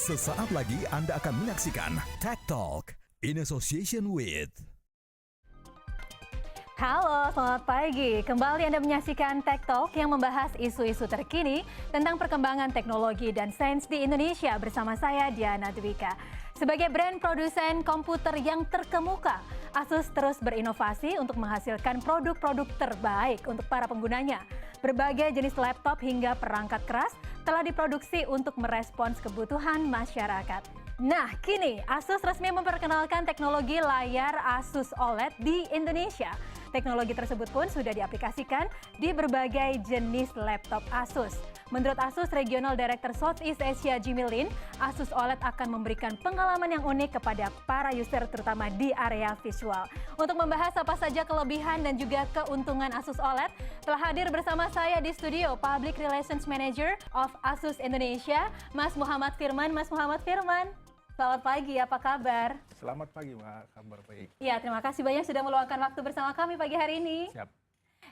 Sesaat lagi Anda akan menyaksikan Tech Talk in association with. Halo, selamat pagi. Kembali Anda menyaksikan Tech Talk yang membahas isu-isu terkini tentang perkembangan teknologi dan sains di Indonesia bersama saya Diana Dwika. Sebagai brand produsen komputer yang terkemuka, Asus terus berinovasi untuk menghasilkan produk-produk terbaik untuk para penggunanya. Berbagai jenis laptop hingga perangkat keras telah diproduksi untuk merespons kebutuhan masyarakat. Nah, kini Asus resmi memperkenalkan teknologi layar Asus OLED di Indonesia. Teknologi tersebut pun sudah diaplikasikan di berbagai jenis laptop Asus. Menurut Asus Regional Director Southeast Asia Jimmy Lin, Asus OLED akan memberikan pengalaman yang unik kepada para user terutama di area visual. Untuk membahas apa saja kelebihan dan juga keuntungan Asus OLED, telah hadir bersama saya di studio Public Relations Manager of Asus Indonesia, Mas Muhammad Firman. Mas Muhammad Firman, selamat pagi, apa kabar? Selamat pagi, Mbak. Kabar baik. Ya, terima kasih banyak sudah meluangkan waktu bersama kami pagi hari ini. Siap.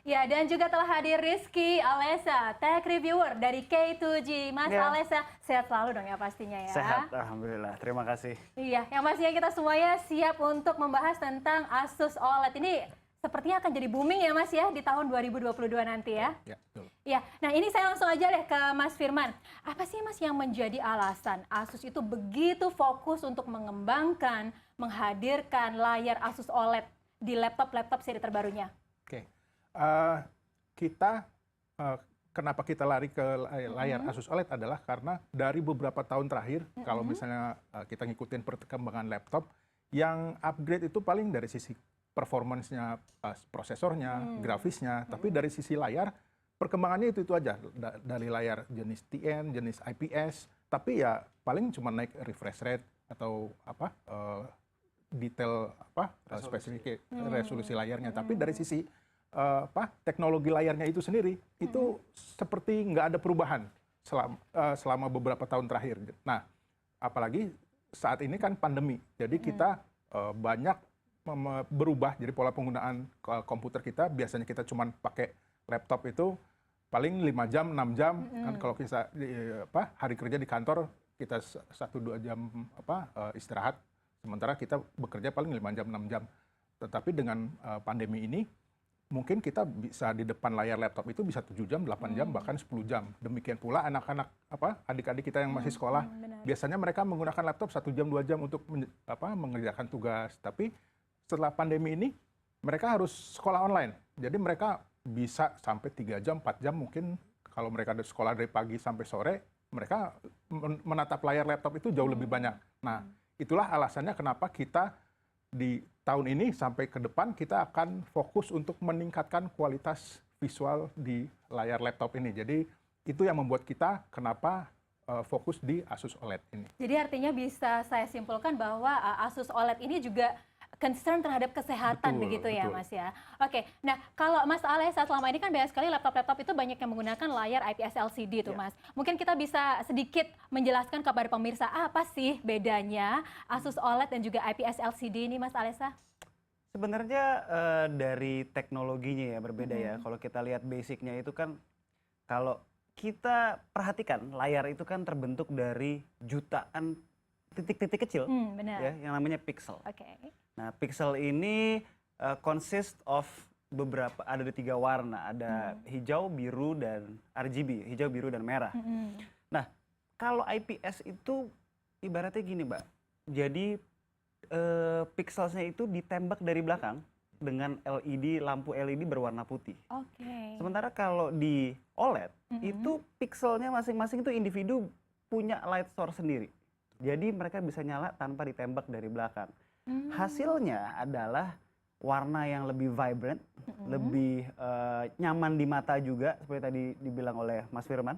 Ya, dan juga telah hadir Rizky Alessa, tech reviewer dari K2G. Mas Alessa, sehat selalu dong ya pastinya ya? Sehat, alhamdulillah. Terima kasih. Iya, yang pastinya kita semuanya siap untuk membahas tentang Asus OLED ini. Sepertinya akan jadi booming ya Mas ya di tahun 2022 nanti ya? Ya, betul. Ya, nah ini saya langsung aja deh ke Mas Firman. Apa sih Mas yang menjadi alasan Asus itu begitu fokus untuk mengembangkan, menghadirkan layar Asus OLED di laptop-laptop seri terbarunya? Oke. Kenapa kita lari ke layar Asus OLED adalah karena dari beberapa tahun terakhir, kalau misalnya kita ngikutin perkembangan laptop, yang upgrade itu paling dari sisi performance-nya, prosesornya, grafisnya, tapi dari sisi layar, perkembangannya itu aja. Dari layar jenis TN, jenis IPS, tapi ya paling cuma naik refresh rate atau detail spesifik resolusi layarnya. Tapi dari sisi teknologi layarnya itu sendiri, itu seperti nggak ada perubahan selama beberapa tahun terakhir. Nah, apalagi saat ini kan pandemi, jadi kita banyak berubah, jadi pola penggunaan komputer kita, biasanya kita cuma pakai laptop itu paling 5 jam, 6 jam, kan kalau kita hari kerja di kantor, kita 1-2 jam istirahat, sementara kita bekerja paling 5 jam, 6 jam. Tetapi dengan pandemi ini, mungkin kita bisa di depan layar laptop itu bisa 7 jam, 8 jam, bahkan 10 jam. Demikian pula anak-anak, adik-adik kita yang masih sekolah, biasanya mereka menggunakan laptop 1 jam, 2 jam untuk mengerjakan tugas. Tapi setelah pandemi ini, mereka harus sekolah online. Jadi mereka bisa sampai 3 jam, 4 jam mungkin kalau mereka ada sekolah dari pagi sampai sore, mereka menatap layar laptop itu jauh lebih banyak. Nah, itulah alasannya kenapa kita di tahun ini sampai ke depan kita akan fokus untuk meningkatkan kualitas visual di layar laptop ini. Jadi itu yang membuat kita kenapa fokus di Asus OLED ini. Jadi artinya bisa saya simpulkan bahwa Asus OLED ini juga concern terhadap kesehatan, begitu ya Mas ya. Oke, nah kalau Mas Alessa selama ini kan banyak sekali laptop-laptop itu banyak yang menggunakan layar IPS LCD tuh Mas. Mungkin kita bisa sedikit menjelaskan kepada pemirsa apa sih bedanya Asus OLED dan juga IPS LCD ini Mas Alessa? Sebenarnya dari teknologinya ya berbeda ya. Kalau kita lihat basicnya itu kan, kalau kita perhatikan layar itu kan terbentuk dari jutaan titik-titik kecil, ya, yang namanya pixel. Nah, pixel ini consist of ada 3 warna, ada hijau, biru, dan RGB, hijau, biru, dan merah. Nah, kalau IPS itu ibaratnya gini, Mbak. Jadi pixelsnya itu ditembak dari belakang dengan lampu LED berwarna putih. Sementara kalau di OLED itu pixelnya masing-masing itu individu punya light source sendiri. Jadi mereka bisa nyala tanpa ditembak dari belakang. Hasilnya adalah warna yang lebih vibrant, lebih nyaman di mata juga, seperti tadi dibilang oleh Mas Firman.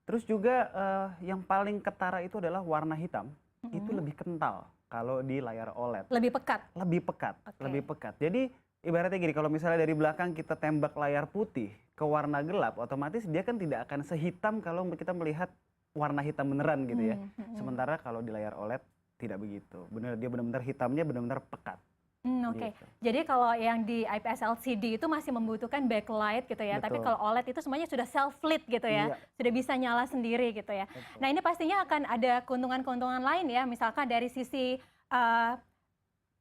Terus juga yang paling ketara itu adalah warna hitam, itu lebih kental kalau di layar OLED. Lebih pekat? Lebih pekat, lebih pekat. Jadi ibaratnya gini, kalau misalnya dari belakang kita tembak layar putih ke warna gelap, otomatis dia kan tidak akan sehitam kalau kita melihat warna hitam beneran gitu ya. Sementara kalau di layar OLED tidak begitu. Dia benar-benar hitamnya benar-benar pekat. Oke. Gitu. Jadi kalau yang di IPS LCD itu masih membutuhkan backlight gitu ya. Tapi Betul. kalau OLED itu semuanya sudah self lit gitu ya. Iya. Sudah bisa nyala sendiri gitu ya. Betul. Nah, ini pastinya akan ada keuntungan-keuntungan lain ya. Misalkan dari sisi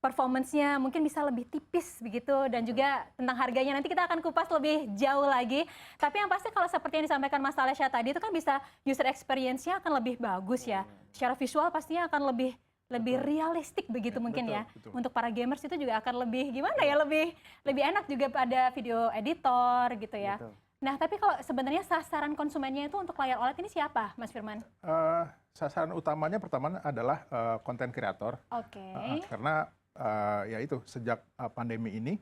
performance-nya mungkin bisa lebih tipis begitu, dan juga tentang harganya nanti kita akan kupas lebih jauh lagi. Tapi yang pasti kalau seperti yang disampaikan Mas Alesya tadi itu kan bisa user experience-nya akan lebih bagus ya. Secara visual pastinya akan lebih realistik begitu mungkin betul, ya. betul. Untuk para gamers itu juga akan lebih gimana ya, lebih enak juga pada video editor gitu ya. Betul. Nah, tapi kalau sebenarnya sasaran konsumennya itu untuk layar OLED ini siapa, Mas Firman? Sasaran utamanya pertama adalah konten kreator. Oke. Karena ya itu sejak pandemi ini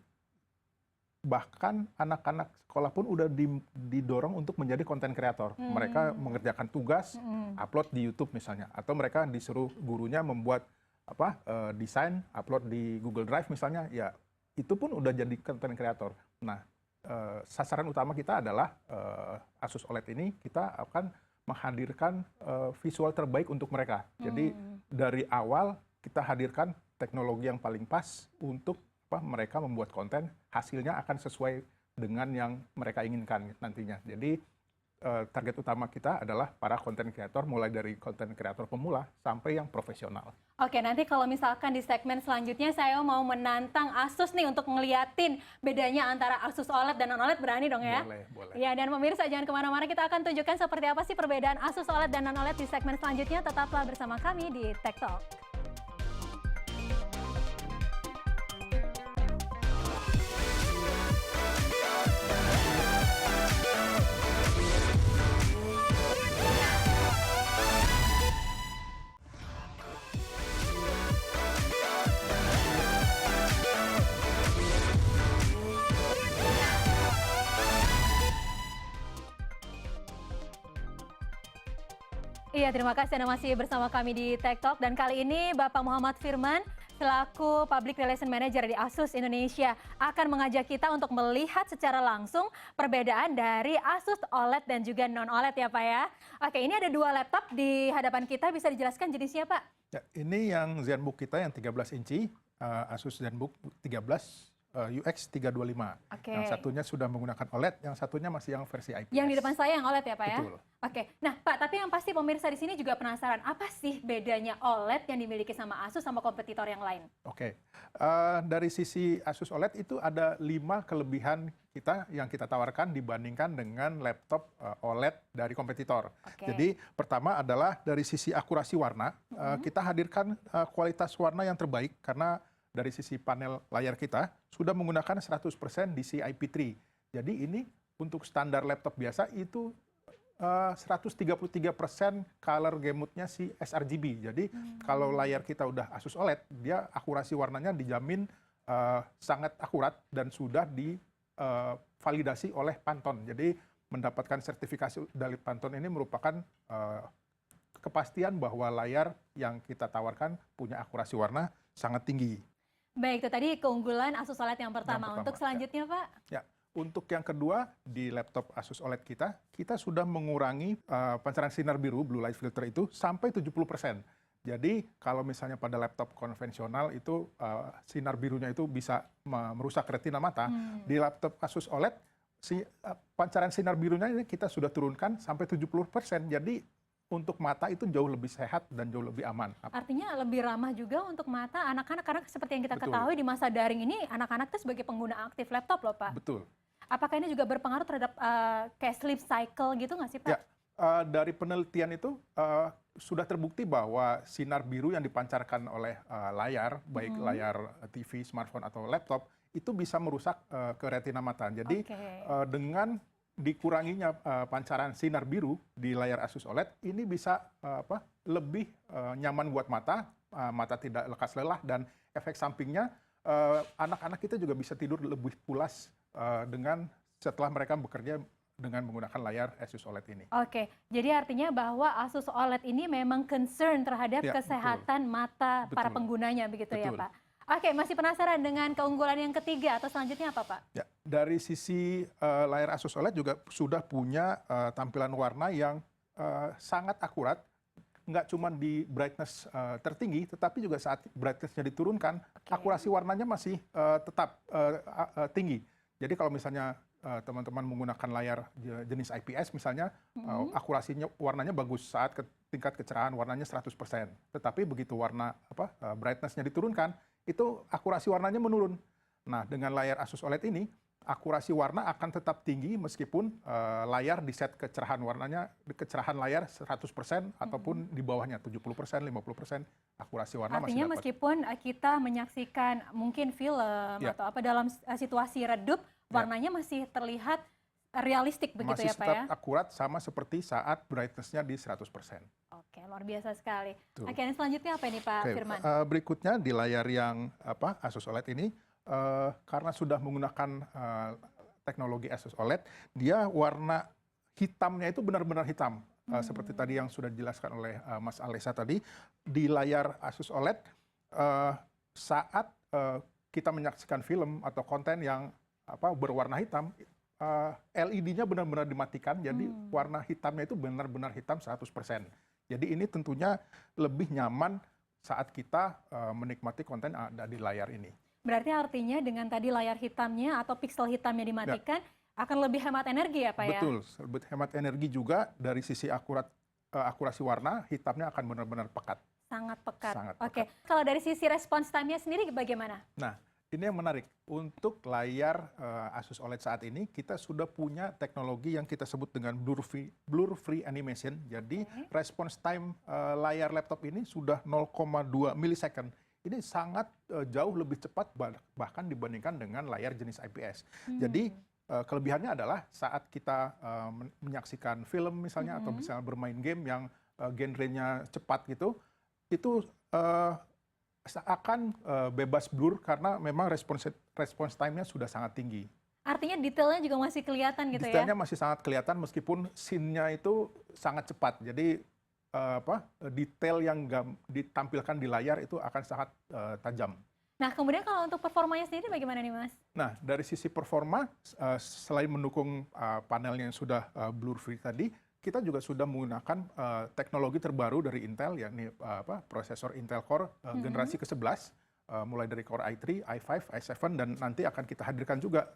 bahkan anak-anak sekolah pun udah didorong untuk menjadi konten kreator. Mereka mengerjakan tugas, upload di YouTube misalnya, atau mereka disuruh gurunya membuat desain, upload di Google Drive misalnya, ya itu pun udah jadi konten kreator. Nah, sasaran utama kita adalah Asus OLED ini kita akan menghadirkan visual terbaik untuk mereka. Jadi dari awal kita hadirkan teknologi yang paling pas untuk mereka membuat konten, hasilnya akan sesuai dengan yang mereka inginkan nantinya. Jadi target utama kita adalah para konten kreator, mulai dari konten kreator pemula sampai yang profesional. Oke, nanti kalau misalkan di segmen selanjutnya saya mau menantang Asus nih untuk ngeliatin bedanya antara Asus OLED dan non-OLED, berani dong ya? Boleh. Ya, dan pemirsa jangan kemana-mana, kita akan tunjukkan seperti apa sih perbedaan Asus OLED dan non-OLED di segmen selanjutnya. Tetaplah bersama kami di Tech Talk. Iya, terima kasih Anda masih bersama kami di Tech Talk, dan kali ini Bapak Muhammad Firman selaku Public Relation Manager di Asus Indonesia akan mengajak kita untuk melihat secara langsung perbedaan dari Asus OLED dan juga non-OLED ya Pak ya. Oke, ini ada dua laptop di hadapan kita, bisa dijelaskan jenisnya Pak? Ya, ini yang ZenBook kita yang 13 inci, Asus ZenBook 13 UX 325. Oke. Yang satunya sudah menggunakan OLED, yang satunya masih yang versi IPS. Yang di depan saya yang OLED ya Pak ya? Betul. Oke, nah Pak, tapi yang pasti pemirsa di sini juga penasaran, apa sih bedanya OLED yang dimiliki sama Asus sama kompetitor yang lain? Oke, dari sisi Asus OLED itu ada 5 kelebihan kita yang kita tawarkan dibandingkan dengan laptop OLED dari kompetitor. Oke. Jadi pertama adalah dari sisi akurasi warna, kita hadirkan kualitas warna yang terbaik karena dari sisi panel layar kita sudah menggunakan 100% DCI-P3. Jadi ini untuk standar laptop biasa itu 133% color gamut-nya si sRGB. Jadi kalau layar kita udah Asus OLED, dia akurasi warnanya dijamin sangat akurat dan sudah divalidasi oleh Pantone. Jadi mendapatkan sertifikasi dari Pantone ini merupakan kepastian bahwa layar yang kita tawarkan punya akurasi warna sangat tinggi. Baik, itu tadi keunggulan Asus OLED yang pertama. Yang pertama, Untuk selanjutnya Pak? Ya, untuk yang kedua di laptop Asus OLED kita sudah mengurangi pancaran sinar biru blue light filter itu sampai 70%. Jadi kalau misalnya pada laptop konvensional itu sinar birunya itu bisa merusak retina mata, di laptop Asus OLED pancaran sinar birunya ini kita sudah turunkan sampai 70%. Jadi untuk mata itu jauh lebih sehat dan jauh lebih aman. Artinya lebih ramah juga untuk mata anak-anak, karena seperti yang kita Betul. ketahui di masa daring ini anak-anak itu sebagai pengguna aktif laptop loh Pak. Betul. Apakah ini juga berpengaruh terhadap kayak sleep cycle gitu nggak sih Pak? Ya, dari penelitian itu sudah terbukti bahwa sinar biru yang dipancarkan oleh layar, baik layar TV, smartphone atau laptop, itu bisa merusak ke retina mata. Jadi dengan dikuranginya pancaran sinar biru di layar Asus OLED, ini bisa lebih nyaman buat mata, mata tidak lekas lelah, dan efek sampingnya anak-anak kita juga bisa tidur lebih pulas dengan setelah mereka bekerja dengan menggunakan layar Asus OLED ini. Oke, jadi artinya bahwa Asus OLED ini memang concern terhadap Ya, kesehatan mata para Betul. penggunanya begitu ya Betul. Pak? Oke, masih penasaran dengan keunggulan yang ketiga atau selanjutnya apa Pak? Ya, dari sisi layar Asus OLED juga sudah punya tampilan warna yang sangat akurat nggak cuma di brightness tertinggi, tetapi juga saat brightness-nya diturunkan, akurasi warnanya masih tetap tinggi. Jadi kalau misalnya teman-teman menggunakan layar jenis IPS misalnya, akurasinya warnanya bagus saat tingkat kecerahan warnanya 100%. Tetapi begitu brightness-nya diturunkan, itu akurasi warnanya menurun. Nah, dengan layar Asus OLED ini, akurasi warna akan tetap tinggi meskipun layar di set kecerahan layar 100% ataupun di bawahnya 70%, 50% akurasi warna masih dapat. Artinya meskipun kita menyaksikan mungkin film atau apa dalam situasi redup, warnanya masih terlihat realistik begitu ya Pak ya? Masih tetap akurat sama seperti saat brightness-nya di 100%. Oke, luar biasa sekali. Oke, ini selanjutnya apa ini Pak Firman? Berikutnya di layar yang Asus OLED ini, karena sudah menggunakan teknologi Asus OLED, dia warna hitamnya itu benar-benar hitam. Seperti tadi yang sudah dijelaskan oleh Mas Alessa tadi, di layar Asus OLED, saat kita menyaksikan film atau konten yang berwarna hitam, LED-nya benar-benar dimatikan, jadi warna hitamnya itu benar-benar hitam 100%. Jadi ini tentunya lebih nyaman saat kita menikmati konten yang ada di layar ini. Berarti artinya dengan tadi layar hitamnya atau pixel hitamnya dimatikan, akan lebih hemat energi ya Pak ya? Betul, lebih hemat energi juga dari sisi akurasi warna, hitamnya akan benar-benar pekat. Sangat pekat. Sangat Oke, pekat. kalau dari sisi response time-nya sendiri bagaimana? Nah, ini yang menarik. Untuk layar Asus OLED saat ini, kita sudah punya teknologi yang kita sebut dengan blur free animation. Jadi response time layar laptop ini sudah 0,2 millisecond. Ini sangat jauh lebih cepat bahkan dibandingkan dengan layar jenis IPS. Jadi kelebihannya adalah saat kita menyaksikan film misalnya atau misalnya bermain game yang genrenya cepat gitu, itu akan bebas blur karena memang response time-nya sudah sangat tinggi. Artinya detailnya juga masih kelihatan gitu ya? Detailnya masih sangat kelihatan meskipun scene-nya itu sangat cepat. Jadi detail yang ditampilkan di layar itu akan sangat tajam. Nah, kemudian kalau untuk performanya sendiri bagaimana nih Mas? Nah, dari sisi performa, selain mendukung panelnya yang sudah blur free tadi, kita juga sudah menggunakan teknologi terbaru dari Intel, yakni prosesor Intel Core generasi ke-11, mulai dari Core i3, i5, i7, dan nanti akan kita hadirkan juga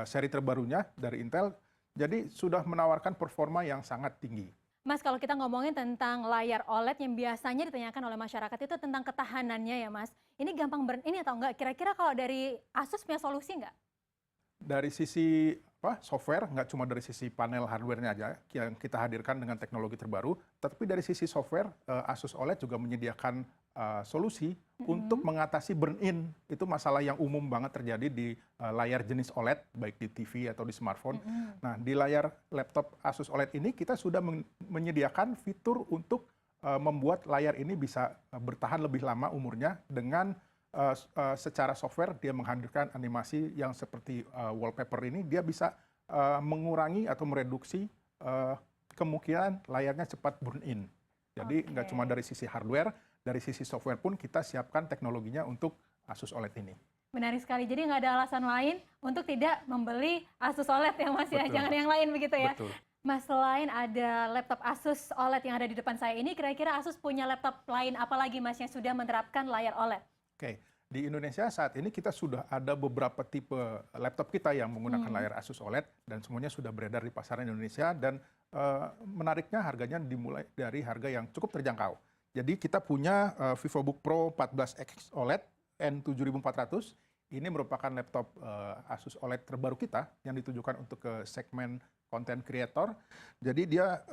seri terbarunya dari Intel. Jadi sudah menawarkan performa yang sangat tinggi. Mas, kalau kita ngomongin tentang layar OLED yang biasanya ditanyakan oleh masyarakat itu tentang ketahanannya ya Mas. Ini gampang burn in atau enggak? Kira-kira kalau dari Asus punya solusi enggak? Dari sisi software, nggak cuma dari sisi panel hardware-nya aja yang kita hadirkan dengan teknologi terbaru, tapi dari sisi software, Asus OLED juga menyediakan solusi untuk mengatasi burn-in. Itu masalah yang umum banget terjadi di layar jenis OLED, baik di TV atau di smartphone. Nah, di layar laptop Asus OLED ini kita sudah menyediakan fitur untuk membuat layar ini bisa bertahan lebih lama umurnya dengan secara software dia menghadirkan animasi yang seperti wallpaper ini, dia bisa mengurangi atau mereduksi kemungkinan layarnya cepat burn in. Jadi nggak cuma dari sisi hardware, dari sisi software pun kita siapkan teknologinya untuk Asus OLED ini. Menarik sekali, jadi nggak ada alasan lain untuk tidak membeli Asus OLED yang Mas ya, jangan yang lain begitu ya. Betul. Mas, selain ada laptop Asus OLED yang ada di depan saya ini, kira-kira Asus punya laptop lain apa lagi Mas yang sudah menerapkan layar OLED? Oke, di Indonesia saat ini kita sudah ada beberapa tipe laptop kita yang menggunakan layar Asus OLED dan semuanya sudah beredar di pasaran Indonesia dan menariknya harganya dimulai dari harga yang cukup terjangkau. Jadi kita punya VivoBook Pro 14X OLED N7400. Ini merupakan laptop Asus OLED terbaru kita yang ditujukan untuk ke segmen content creator. Jadi dia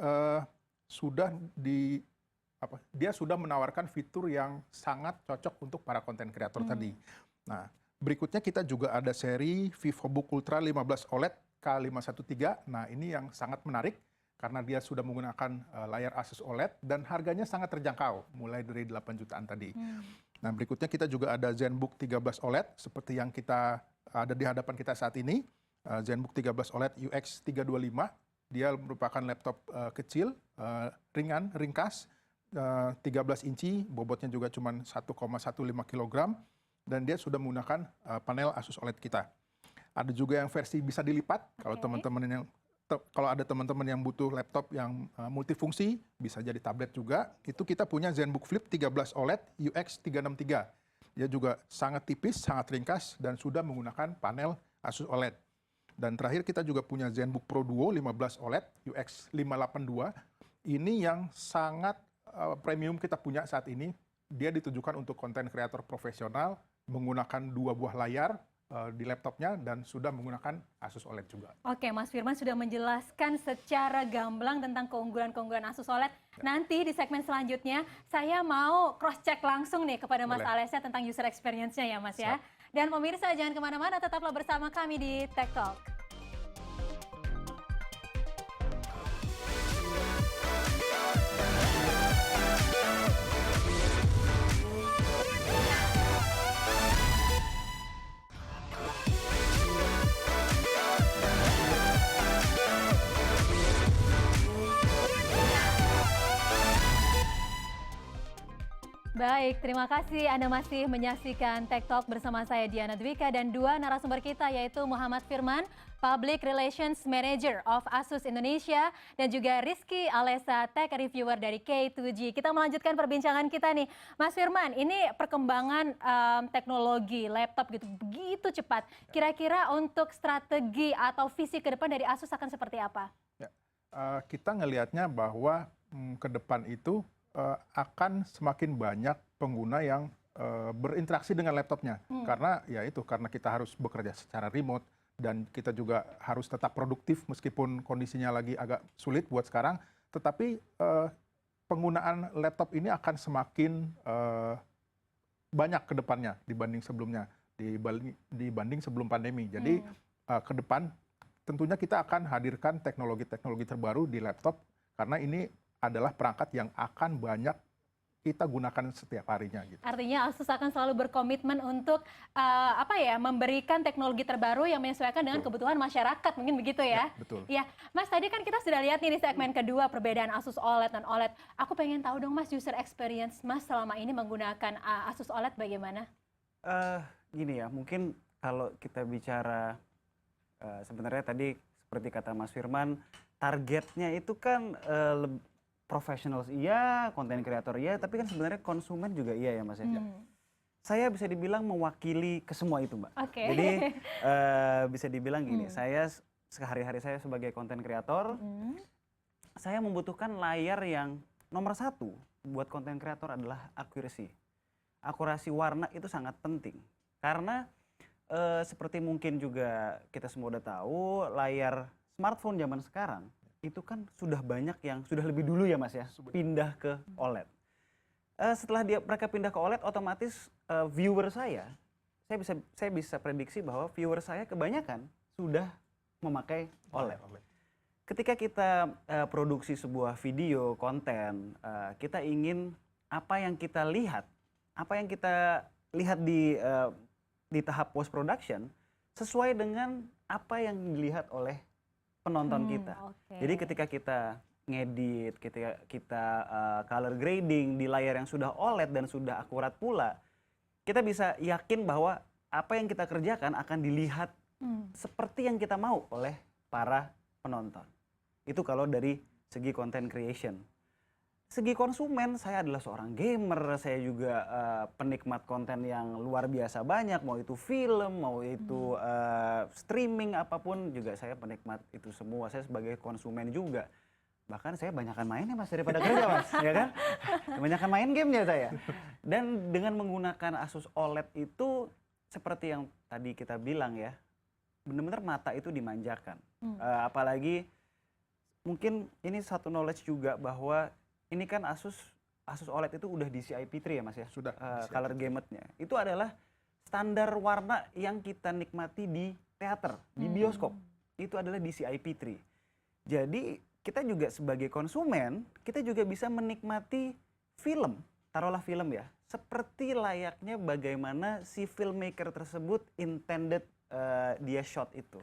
sudah menawarkan fitur yang sangat cocok untuk para content creator tadi. Nah, berikutnya kita juga ada seri VivoBook Ultra 15 OLED K513. Nah, ini yang sangat menarik karena dia sudah menggunakan layar Asus OLED dan harganya sangat terjangkau, mulai dari 8 jutaan tadi. Nah, berikutnya kita juga ada ZenBook 13 OLED seperti yang kita ada di hadapan kita saat ini. ZenBook 13 OLED UX 325. Dia merupakan laptop kecil, ringan, ringkas, 13 inci, bobotnya juga cuma 1,15 kg, dan dia sudah menggunakan panel Asus OLED kita. Ada juga yang versi bisa dilipat, kalau teman-teman yang kalau ada teman-teman yang butuh laptop yang multifungsi, bisa jadi tablet juga, itu kita punya ZenBook Flip 13 OLED UX 363. Dia juga sangat tipis, sangat ringkas, dan sudah menggunakan panel Asus OLED. Dan terakhir kita juga punya ZenBook Pro Duo 15 OLED UX 582. Ini yang sangat premium kita punya saat ini. Dia ditujukan untuk konten kreator profesional, menggunakan 2 buah layar di laptopnya, dan sudah menggunakan Asus OLED juga. Oke, Mas Firman sudah menjelaskan secara gamblang tentang keunggulan-keunggulan Asus OLED. Nanti di segmen selanjutnya saya mau cross-check langsung nih kepada Mas Boleh. Alessia tentang user experience-nya ya Mas ya. Siap. Dan pemirsa jangan kemana-mana, tetaplah bersama kami di Tech Talk. Baik, terima kasih Anda masih menyaksikan Tech Talk bersama saya Diana Dwika dan 2 narasumber kita yaitu Muhammad Firman, Public Relations Manager of Asus Indonesia, dan juga Rizky Alessa, Tech Reviewer dari K2G. Kita melanjutkan perbincangan kita nih. Mas Firman, ini perkembangan teknologi laptop gitu begitu cepat. Kira-kira untuk strategi atau visi ke depan dari Asus akan seperti apa? Ya, kita ngelihatnya bahwa ke depan itu akan semakin banyak pengguna yang berinteraksi dengan laptopnya. Karena ya itu, karena kita harus bekerja secara remote dan kita juga harus tetap produktif meskipun kondisinya lagi agak sulit buat sekarang. Tetapi penggunaan laptop ini akan semakin banyak ke depannya dibanding sebelumnya, dibanding sebelum pandemi. Jadi ke depan tentunya kita akan hadirkan teknologi-teknologi terbaru di laptop, karena ini adalah perangkat yang akan banyak kita gunakan setiap harinya gitu. Artinya Asus akan selalu berkomitmen untuk memberikan teknologi terbaru yang menyesuaikan dengan kebutuhan masyarakat, mungkin begitu ya? Ya, betul. Ya, Mas, tadi kan kita sudah lihat nih di segmen kedua perbedaan Asus OLED dan OLED. Aku pengen tahu dong Mas, user experience Mas selama ini menggunakan Asus OLED bagaimana? Gini ya, mungkin kalau kita bicara sebenarnya tadi seperti kata Mas Firman, targetnya itu kan professionals iya, konten kreator iya, tapi kan sebenarnya konsumen juga iya ya Mas ya. Saya bisa dibilang mewakili ke semua itu Mbak. Oke. Jadi bisa dibilang gini, saya sehari-hari saya sebagai konten kreator, saya membutuhkan layar yang nomor 1 buat konten kreator adalah accuracy. Akurasi warna itu sangat penting. Karena seperti mungkin juga kita semua udah tahu, layar smartphone zaman sekarang itu kan sudah banyak yang sudah lebih dulu ya Mas ya, pindah ke OLED. Setelah mereka pindah ke OLED, otomatis viewer saya bisa prediksi bahwa viewer saya kebanyakan sudah memakai OLED. Ketika kita produksi sebuah video konten, kita ingin apa yang kita lihat di tahap post production sesuai dengan apa yang dilihat oleh penonton kita. Jadi ketika kita ngedit, ketika kita color grading di layar yang sudah OLED dan sudah akurat pula, kita bisa yakin bahwa apa yang kita kerjakan akan dilihat seperti yang kita mau oleh para penonton. Itu kalau dari segi content creation. Segi konsumen, saya adalah seorang gamer, saya juga penikmat konten yang luar biasa banyak, mau itu film, mau itu streaming, apapun juga saya penikmat itu semua. Saya sebagai konsumen juga. Bahkan saya banyakan main ya Mas daripada kerja Mas, ya kan? Banyakan main gamenya saya. Dan dengan menggunakan Asus OLED itu seperti yang tadi kita bilang ya, benar-benar mata itu dimanjakan. Apalagi mungkin ini satu knowledge juga bahwa ini kan Asus OLED itu udah DCI-P3 ya Mas ya? Sudah. Color gamut-nya. Itu adalah standar warna yang kita nikmati di teater, di bioskop. Itu adalah DCI-P3. Jadi kita juga sebagai konsumen, kita juga bisa menikmati film, taruhlah film ya, seperti layaknya bagaimana si filmmaker tersebut intended dia shot itu.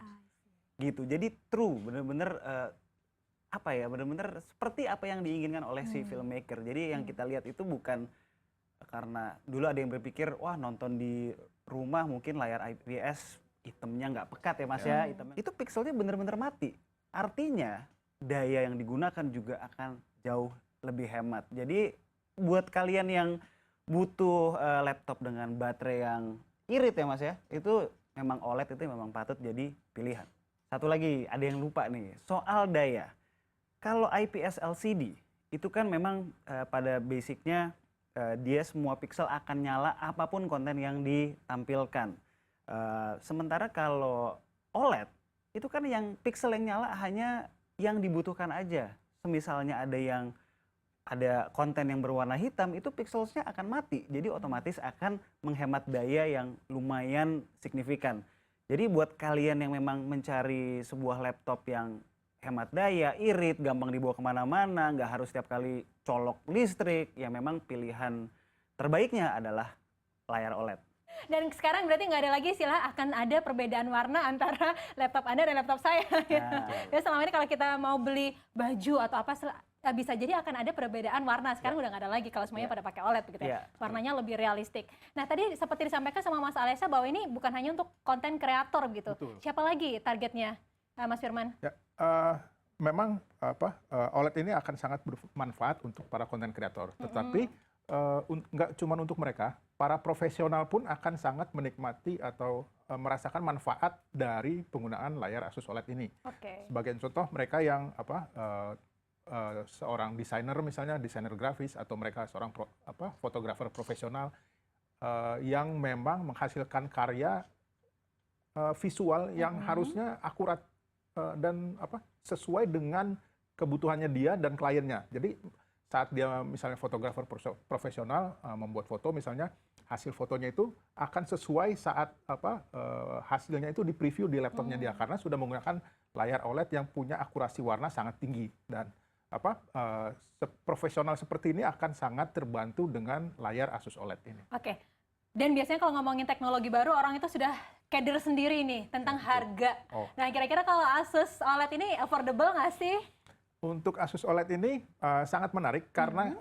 Gitu. Jadi true, benar-benar benar-benar seperti apa yang diinginkan oleh si filmmaker. Jadi yang kita lihat itu bukan karena dulu ada yang berpikir, wah nonton di rumah mungkin layar IPS hitamnya nggak pekat ya Mas ya. Itu pixelnya benar-benar mati. artinya daya yang digunakan juga akan jauh lebih hemat. Jadi buat kalian yang butuh laptop dengan baterai yang irit ya Mas ya, itu memang OLED itu memang patut jadi pilihan. Satu lagi, ada yang lupa nih, soal daya. Kalau IPS LCD, itu kan memang pada basicnya dia semua pixel akan nyala apapun konten yang ditampilkan. Sementara kalau OLED, itu kan yang pixel yang nyala hanya yang dibutuhkan aja. Semisalnya ada konten yang berwarna hitam, itu pixelsnya akan mati. Jadi otomatis akan menghemat daya yang lumayan signifikan. Jadi buat kalian yang memang mencari sebuah laptop yang hemat daya, irit, gampang dibawa kemana-mana, nggak harus setiap kali colok listrik, ya memang pilihan terbaiknya adalah layar OLED. Dan sekarang berarti nggak ada lagi istilah akan ada perbedaan warna antara laptop Anda dan laptop saya. Ya selama ini kalau kita mau beli baju atau apa bisa jadi akan ada perbedaan warna. Sekarang udah nggak ada lagi kalau semuanya pada pakai OLED begitu ya. Warnanya lebih realistik. Nah tadi seperti disampaikan sama Mas Alessa bahwa ini bukan hanya untuk konten kreator gitu. Betul. Siapa lagi targetnya, Mas Firman? Ya, memang OLED ini akan sangat bermanfaat untuk para konten kreator. Tetapi nggak cuma untuk mereka, para profesional pun akan sangat menikmati atau merasakan manfaat dari penggunaan layar Asus OLED ini. Sebagai contoh, mereka yang seorang desainer misalnya, desainer grafis, atau mereka seorang fotografer profesional yang memang menghasilkan karya visual yang harusnya akurat dan sesuai dengan kebutuhannya dia dan kliennya. Jadi saat dia misalnya fotografer profesional membuat foto misalnya, hasil fotonya itu akan sesuai saat hasilnya itu di preview di laptopnya dia, karena sudah menggunakan layar OLED yang punya akurasi warna sangat tinggi. Dan profesional seperti ini akan sangat terbantu dengan layar Asus OLED ini. Oke. Dan biasanya kalau ngomongin teknologi baru, orang itu sudah keder sendiri nih tentang harga. Nah kira-kira kalau Asus OLED ini affordable nggak sih? Untuk Asus OLED ini sangat menarik karena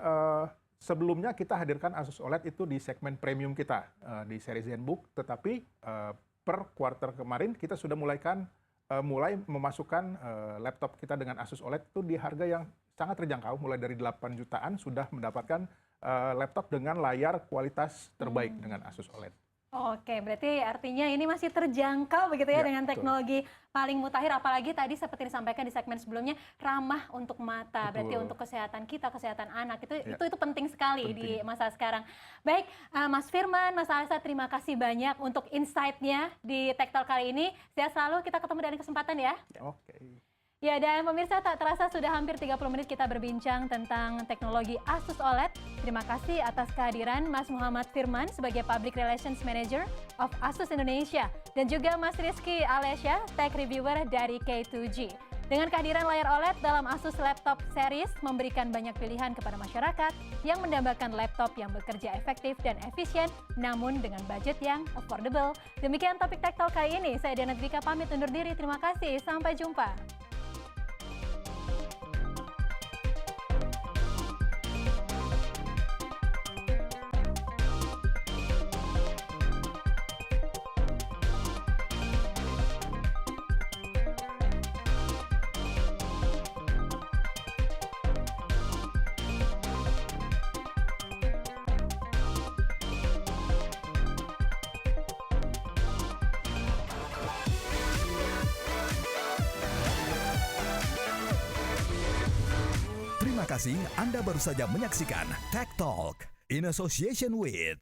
sebelumnya kita hadirkan Asus OLED itu di segmen premium kita di seri ZenBook, tetapi per quarter kemarin kita sudah mulai memasukkan laptop kita dengan Asus OLED itu di harga yang sangat terjangkau, mulai dari 8 jutaan sudah mendapatkan laptop dengan layar kualitas terbaik dengan Asus OLED. Oke, berarti artinya ini masih terjangkau begitu ya, dengan teknologi paling mutakhir, apalagi tadi seperti disampaikan di segmen sebelumnya ramah untuk mata, berarti untuk kesehatan kita, kesehatan anak itu penting sekali di masa sekarang. Baik, Mas Firman, Mas Alessa, terima kasih banyak untuk insight-nya di Tech Talk kali ini. Sehat selalu, kita ketemu di lain kesempatan ya. Oke. Ya, dan pemirsa, tak terasa sudah hampir 30 menit kita berbincang tentang teknologi Asus OLED. Terima kasih atas kehadiran Mas Muhammad Firman sebagai Public Relations Manager of Asus Indonesia dan juga Mas Rizky Alesya, Tech Reviewer dari K2G. Dengan kehadiran layar OLED dalam Asus Laptop Series memberikan banyak pilihan kepada masyarakat yang mendambakan laptop yang bekerja efektif dan efisien namun dengan budget yang affordable. Demikian topik Tech Talk kali ini. Saya Diana Dwika pamit undur diri. Terima kasih. Sampai jumpa. Terima kasih Anda baru saja menyaksikan Tech Talk in association with